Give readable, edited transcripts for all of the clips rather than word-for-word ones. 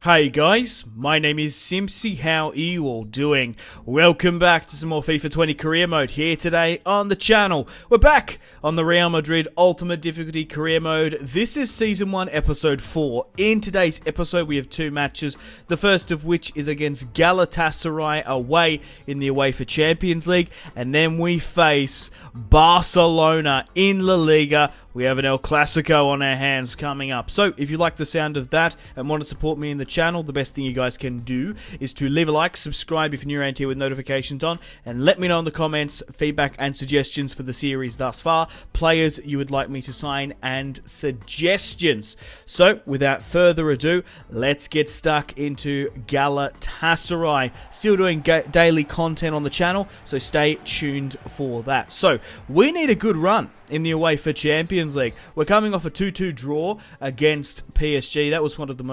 Hey guys, my name is Simpzy. How are you all doing? Welcome back to some more FIFA 20 Career Mode here today on the channel. We're back on the Real Madrid Ultimate Difficulty Career Mode. This is Season 1, Episode 4. In today's episode, we have two matches, the first of which is against Galatasaray away in the UEFA Champions League, and then we face Barcelona in La Liga. We have an El Clasico on our hands coming up. So, if you like the sound of that and want to support me in the channel, the best thing you guys can do is to leave a like, subscribe if you're new around here with notifications on, and let me know in the comments feedback and suggestions for the series thus far, players you would like me to sign, and suggestions. So, without further ado, let's get stuck into Galatasaray. Still doing daily content on the channel, so stay tuned for that. So, we need a good run in the UEFA Champions League. We're coming off a 2-2 draw against PSG. That was one of the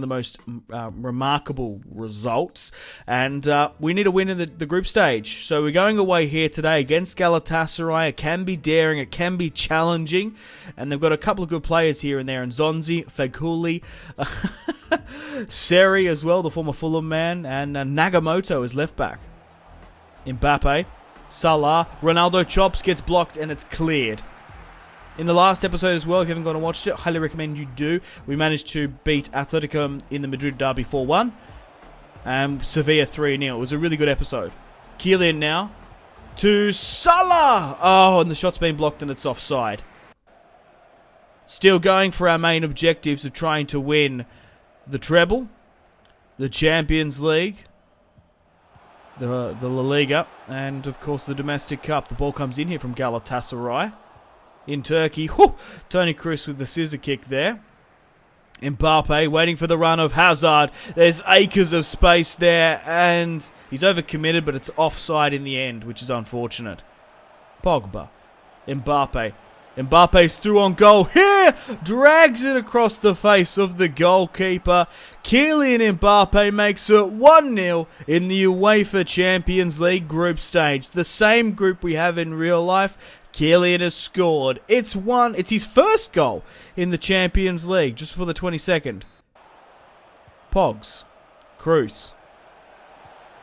most remarkable results, and we need a win in the group stage. So we're going away here today against Galatasaray. It can be daring, it can be challenging, and they've got a couple of good players here and there. And Zonzi, Feghouli, Seri as well, the former Fulham man, and Nagamoto is left back. Mbappe, Salah, Ronaldo chops, gets blocked, and it's cleared. In the last episode as well, if you haven't gone and watched it, I highly recommend you do. We managed to beat Atletico in the Madrid derby 4-1. And Sevilla 3-0. It was a really good episode. Kylian now to Salah. Oh, and the shot's been blocked and it's offside. Still going for our main objectives of trying to win the treble, the Champions League, the La Liga, and of course the domestic cup. The ball comes in here from Galatasaray in Turkey. Whew! Toni Kroos with the scissor kick there. Mbappe waiting for the run of Hazard. There's acres of space there, and he's overcommitted, but it's offside in the end, which is unfortunate. Pogba, Mbappe. Mbappe's through on goal here, drags it across the face of the goalkeeper. Kylian Mbappe makes it 1-0 in the UEFA Champions League group stage. The same group we have in real life. Kylian has scored. It's his first goal in the Champions League, just for the 22nd. Pogs, Kroos.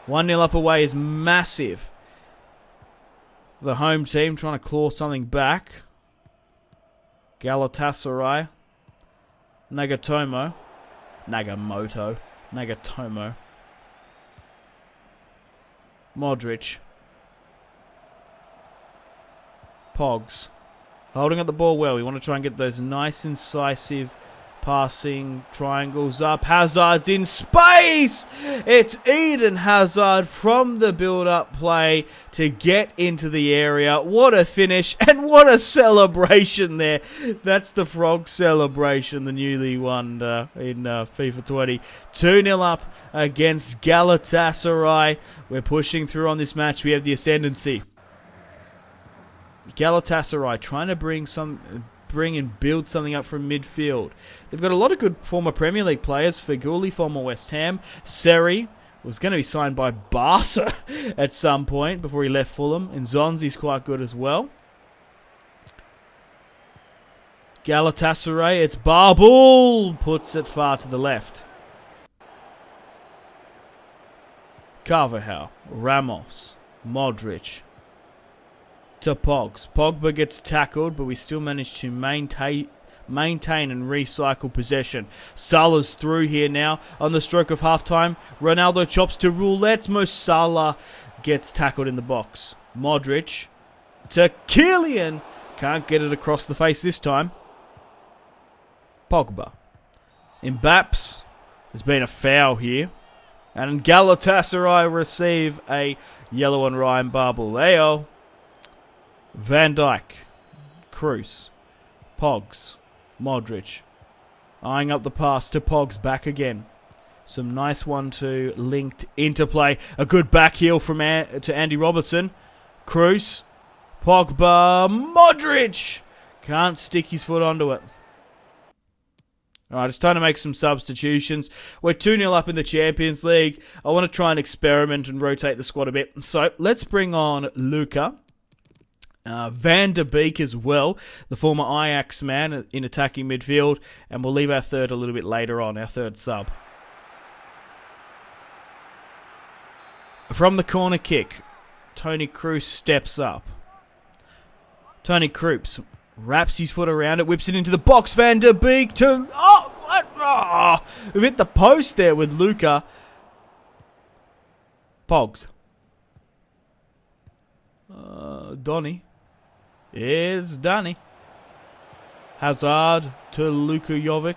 1-0 up away is massive. The home team trying to claw something back. Galatasaray, Nagatomo, Modric, Pogs, holding up the ball well. We want to try and get those nice incisive passing triangles up. Hazard's in space! It's Eden Hazard from the build-up play to get into the area. What a finish and what a celebration there. That's the frog celebration, the newly won in FIFA 20. 2-0 up against Galatasaray. We're pushing through on this match. We have the ascendancy. Galatasaray trying to bring and build something up from midfield. They've got a lot of good former Premier League players. Feghouli, former West Ham. Seri was going to be signed by Barca at some point before he left Fulham. And Zonzi's quite good as well. Galatasaray, it's Barbul. Puts it far to the left. Carvajal, Ramos, Modric. To Pogs. Pogba gets tackled, but we still manage to maintain and recycle possession. Salah's through here now on the stroke of halftime. Ronaldo chops to Roulette. Mo Salah gets tackled in the box. Modric to Kylian. Can't get it across the face this time. Pogba. Mbappe. There's been a foul here. And Galatasaray receive a yellow on Ryan Barbuleo. Van Dijk, Kroos, Pogs, Modric, eyeing up the pass to Pogs, back again. Some nice 1-2 linked interplay. A good back heel from to Andy Robertson. Kroos, Pogba, Modric can't stick his foot onto it. Alright, it's time to make some substitutions. We're 2-0 up in the Champions League. I want to try and experiment and rotate the squad a bit. So let's bring on Luca. Van der Beek as well, the former Ajax man in attacking midfield, and we'll leave our third a little bit later on, our third sub. From the corner kick, Tony Kroos steps up. Tony Kroos wraps his foot around it, whips it into the box. Van der Beek to... Oh! What? Oh! We've hit the post there with Luca. Pogs. Donny. Here's Danny. Hazard to Luka Jovic.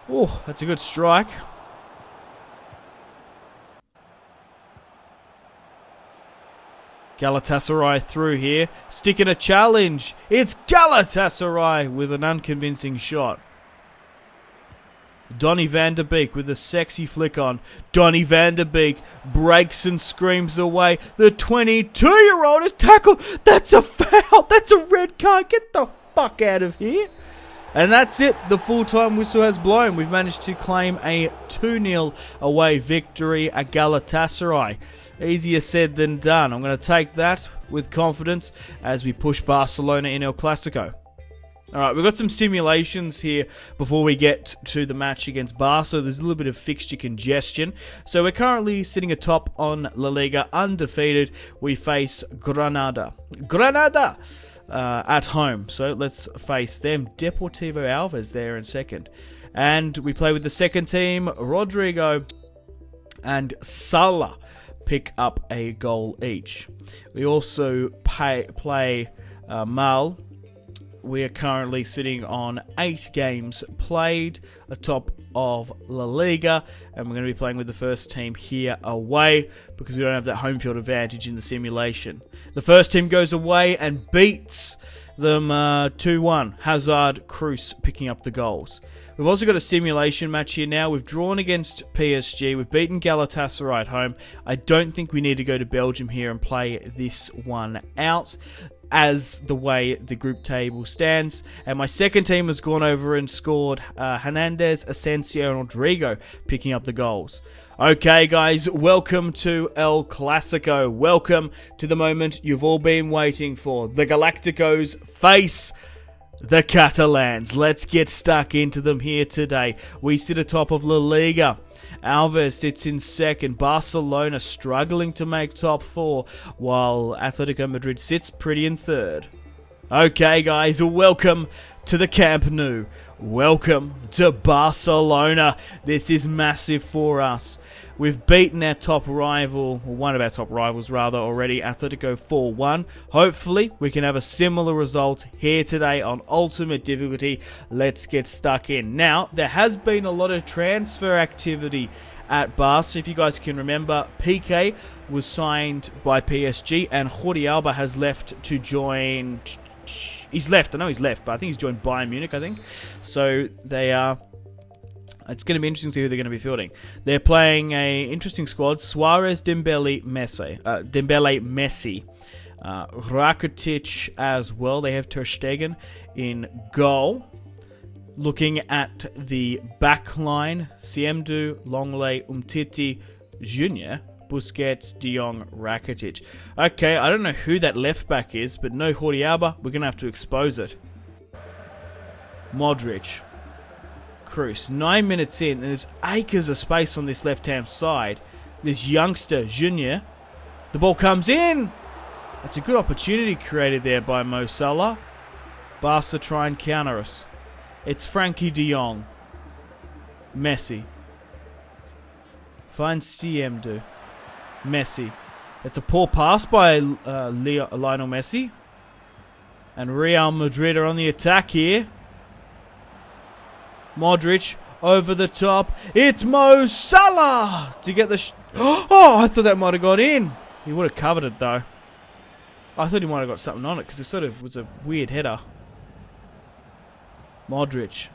Oh, that's a good strike. Galatasaray through here. Sticking a challenge. It's Galatasaray with an unconvincing shot. Donny van der Beek with a sexy flick on. Donny van der Beek breaks and screams away. The 22-year-old is tackled. That's a foul. That's a red card. Get the fuck out of here. And that's it. The full-time whistle has blown. We've managed to claim a 2-0 away victory at Galatasaray. Easier said than done. I'm going to take that with confidence as we push Barcelona in El Clasico. Alright, we've got some simulations here before we get to the match against Barca. There's a little bit of fixture congestion. So we're currently sitting atop on La Liga, undefeated. We face Granada. Granada! At home. So let's face them. Deportivo Alves there in second. And we play with the second team. Rodrigo and Salah pick up a goal each. We also play Mal. We are currently sitting on 8 games played atop of La Liga, and we're going to be playing with the first team here away because we don't have that home field advantage in the simulation. The first team goes away and beats them 2-1. Hazard, Kroos picking up the goals. We've also got a simulation match here now. We've drawn against PSG. We've beaten Galatasaray at home. I don't think we need to go to Belgium here and play this one out, as the way the group table stands. And my second team has gone over and scored Hernandez, Asensio, and Rodrigo picking up the goals. Okay, guys, welcome to El Clasico. Welcome to the moment you've all been waiting for. The Galacticos face the Catalans. Let's get stuck into them here today. We sit atop of La Liga. Alves sits in second. Barcelona struggling to make top 4, while Atletico Madrid sits pretty in third. Okay, guys, welcome to the Camp Nou. Welcome to Barcelona. This is massive for us. We've beaten our top rival, or one of our top rivals rather, already, Atletico 4-1. Hopefully, we can have a similar result here today on Ultimate Difficulty. Let's get stuck in. Now, there has been a lot of transfer activity at Barca. If you guys can remember, Piqué was signed by PSG, and Jordi Alba has left to join... He's left, I know he's left, but I think he's joined Bayern Munich, I think. So, they are... It's going to be interesting to see who they're going to be fielding. They're playing a interesting squad. Suarez, Dembele, Messi. Rakitic as well. They have Ter Stegen in goal. Looking at the back line, Siemdu, Longley, Umtiti, Junior, Busquets, De Jong, Rakitic. Okay, I don't know who that left back is, but no Jordi Alba. We're going to have to expose it. Modric. Kroos, 9 minutes in, and there's acres of space on this left-hand side. This youngster, Junior, the ball comes in. That's a good opportunity created there by Mo Salah. Barca try and counter us. It's Frankie de Jong. Messi. Finds Siemdu. Messi. It's a poor pass by Lionel Messi. And Real Madrid are on the attack here. Modric over the top. It's Mo Salah to get the... Oh, I thought that might have gone in. He would have covered it though. I thought he might have got something on it because it sort of was a weird header. Modric.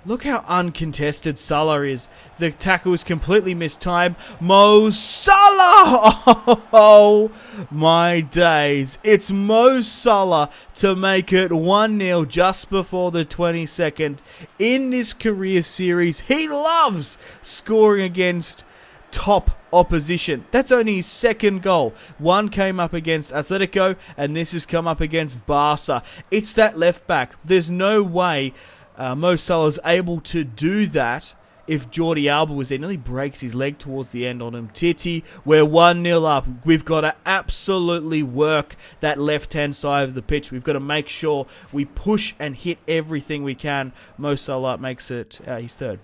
Look how uncontested Salah is. The tackle is completely mistimed. Mo Salah! Oh, my days. It's Mo Salah to make it 1-0 just before the 22nd. In this career series, he loves scoring against top opposition. That's only his second goal. One came up against Atletico, and this has come up against Barca. It's that left back. There's no way Mo Salah's able to do that if Jordi Alba was there. Nearly breaks his leg towards the end on him. Titi, we're 1-0 up. We've got to absolutely work that left-hand side of the pitch. We've got to make sure we push and hit everything we can. Mo Salah makes it his third.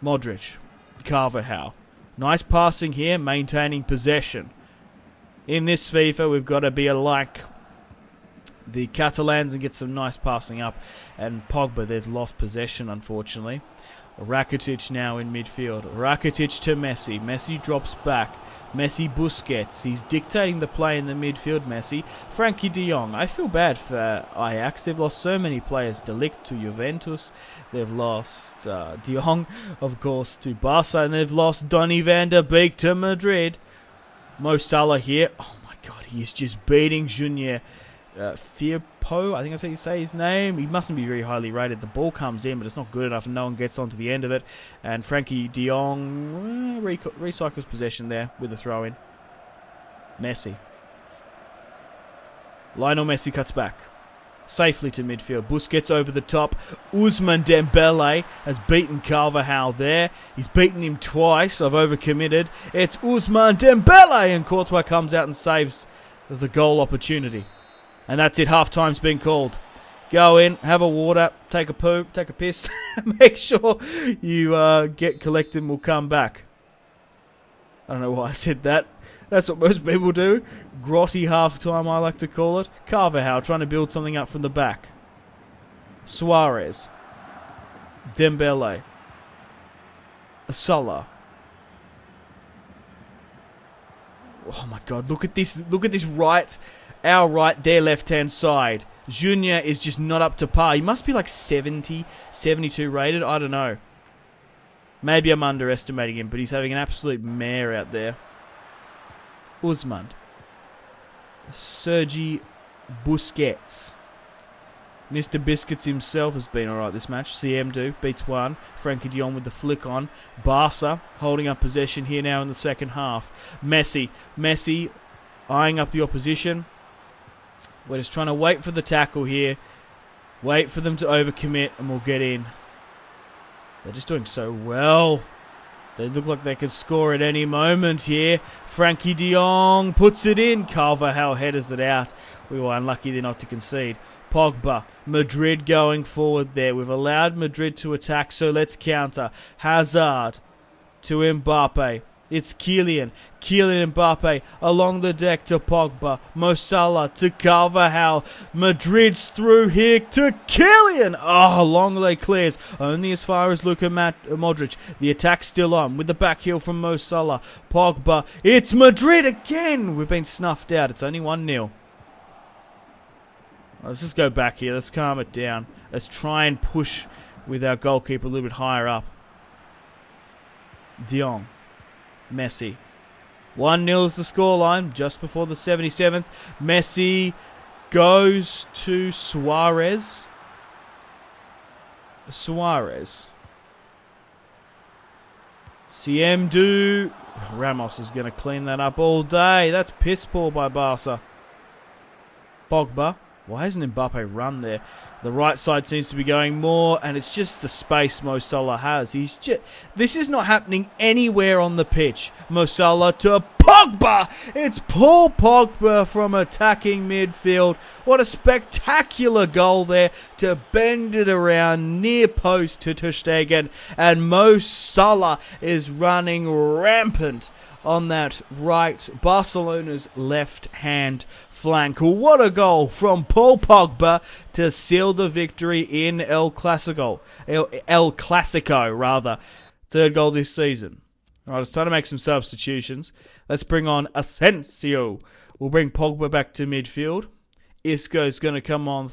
Modric, Carvajal. Nice passing here, maintaining possession. In this FIFA, we've got to be like the Catalans and get some nice passing up. And Pogba, there's lost possession, unfortunately. Rakitic now in midfield. Rakitic to Messi. Messi drops back. Messi Busquets. He's dictating the play in the midfield, Messi. Frankie de Jong. I feel bad for Ajax. They've lost so many players. De Ligt to Juventus. They've lost de Jong, of course, to Barca. And they've lost Donny van der Beek to Madrid. Mo Salah here. Oh my god, he is just beating Junior Firpo, I think that's how you say his name. He mustn't be very highly rated. The ball comes in, but it's not good enough, and no one gets onto the end of it. And Frankie de Jong recycles possession there with a throw-in. Messi. Lionel Messi cuts back. Safely to midfield. Busquets over the top. Ousmane Dembele has beaten Carvajal there. He's beaten him twice. I've overcommitted. It's Ousmane Dembele, and Courtois comes out and saves the goal opportunity. And that's it. Half-time's been called. Go in, have a water, take a poo, take a piss. Make sure you get collected and we'll come back. I don't know why I said that. That's what most people do. Grotty half-time, I like to call it. Carvajal trying to build something up from the back. Suarez. Dembele. Salah. Oh my god, look at this. Look at this right. Our right, their left-hand side. Junior is just not up to par. He must be like 70, 72 rated. I don't know. Maybe I'm underestimating him, but he's having an absolute mare out there. Ousmane. Sergi Busquets. Mr. Biscuits himself has been alright this match. CM beats one. Frankie de Jong with the flick on. Barca holding up possession here now in the second half. Messi. Messi eyeing up the opposition. We're just trying to wait for the tackle here. Wait for them to overcommit and we'll get in. They're just doing so well. They look like they could score at any moment here. Frankie de Jong puts it in. Carvajal headers it out. We were unlucky there not to concede. Pogba. Madrid going forward there. We've allowed Madrid to attack, so let's counter. Hazard to Mbappe. It's Kylian Mbappe along the deck to Pogba. Mo Salah to Carvajal. Madrid's through here to Kylian. Oh, Longley clears. Only as far as Luka Modric. The attack's still on with the back heel from Mo Salah. Pogba. It's Madrid again. We've been snuffed out. It's only 1-0. Let's just go back here. Let's calm it down. Let's try and push with our goalkeeper a little bit higher up. De Jong. Messi. 1-0 is the scoreline just before the 77th. Messi goes to Suarez. CM Ramos is going to clean that up all day. That's piss poor by Barca. Pogba. Why hasn't Mbappe run there? The right side seems to be going more, and it's just the space Mo Salah has. This is not happening anywhere on the pitch. Mo Salah to Pogba. It's Paul Pogba from attacking midfield. What a spectacular goal there to bend it around near post to Ter Stegen, and Mo Salah is running rampant on that right, Barcelona's left-hand flank. What a goal from Paul Pogba to seal the victory in El Clasico. El Clasico, rather. Third goal this season. All right, it's time to make some substitutions. Let's bring on Asensio. We'll bring Pogba back to midfield. Isco's going to come on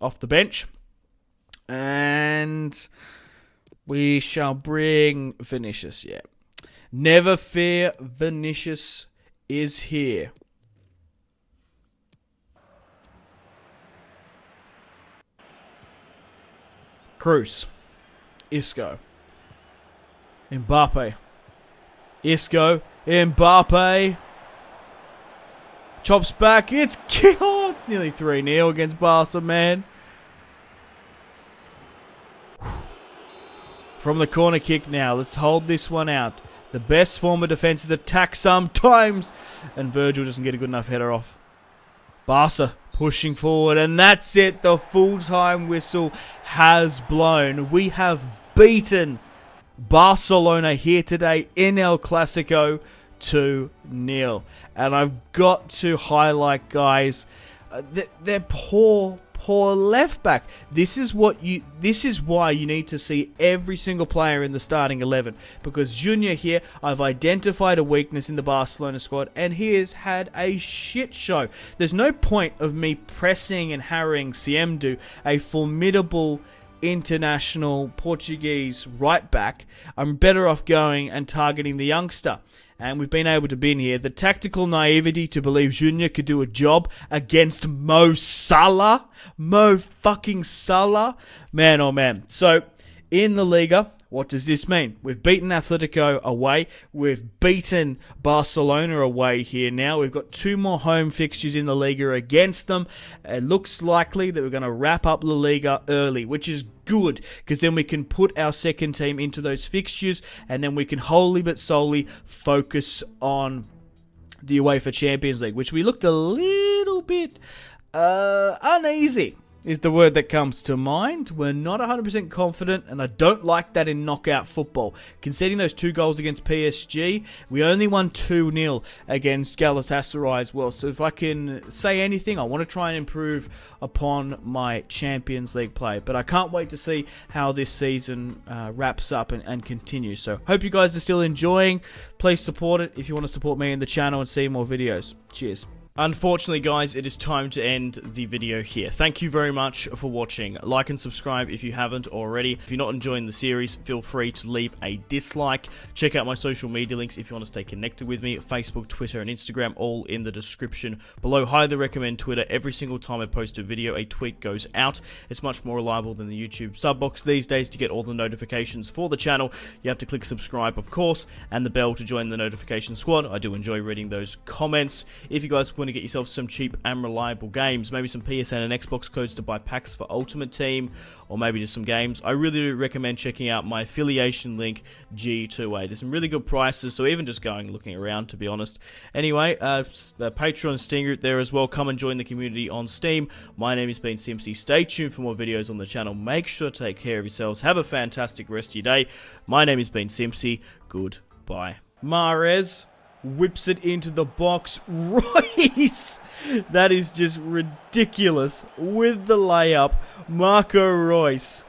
off the bench. And we shall bring Vinicius, yeah. Never fear, Vinicius is here. Cruz. Isco. Mbappe. Isco. Mbappe. Chops back. It's killed. Nearly 3-0 against Barca, man. from the corner kick now. Let's hold this one out. The best form of defense is attack sometimes. And Virgil doesn't get a good enough header off. Barca pushing forward. And that's it. The full-time whistle has blown. We have beaten Barcelona here today in El Clasico 2-0. And I've got to highlight, guys, their poor left back. This is why you need to see every single player in the starting 11, because Junior here, I've identified a weakness in the Barcelona squad and he has had a shit show. There's no point of me pressing and harrying Simpzy, a formidable international Portuguese right back. I'm better off going and targeting the youngster. And we've been able to bin here. The tactical naivety to believe Junior could do a job against Mo Salah. Mo fucking Salah. Man, oh man. So, in the Liga, what does this mean? We've beaten Atletico away. We've beaten Barcelona away here now. We've got 2 more home fixtures in the Liga against them. It looks likely that we're going to wrap up La Liga early, which is good, because then we can put our second team into those fixtures, and then we can wholly but solely focus on the UEFA Champions League, which we looked a little bit uneasy is the word that comes to mind. We're not 100% confident, and I don't like that in knockout football. Conceding those 2 goals against PSG, we only won 2-0 against Galatasaray as well. So if I can say anything, I want to try and improve upon my Champions League play. But I can't wait to see how this season wraps up and continues. So hope you guys are still enjoying. Please support it if you want to support me and the channel and see more videos. Cheers. Unfortunately, guys, it is time to end the video here. Thank you very much for watching. Like and subscribe if you haven't already. If you're not enjoying the series, feel free to leave a dislike. Check out my social media links if you want to stay connected with me. Facebook, Twitter, and Instagram, all in the description below. Highly recommend Twitter. Every single time I post a video, a tweet goes out. It's much more reliable than the YouTube sub box these days. To get all the notifications for the channel, you have to click subscribe, of course, and the bell to join the notification squad. I do enjoy reading those comments. If you guys want to get yourself some cheap and reliable games, maybe some PSN and Xbox codes to buy packs for Ultimate Team, or maybe just some games, I really do recommend checking out my affiliation link, G2A. There's some really good prices, so even just going looking around, to be honest. Anyway, the Patreon and Steam group there as well. Come and join the community on Steam. My name has been Simpzy. Stay tuned for more videos on the channel. Make sure to take care of yourselves. Have a fantastic rest of your day. My name has been Simpzy. Goodbye. Mahrez whips it into the box. Royce! That is just ridiculous. With the layup, Marco Reus.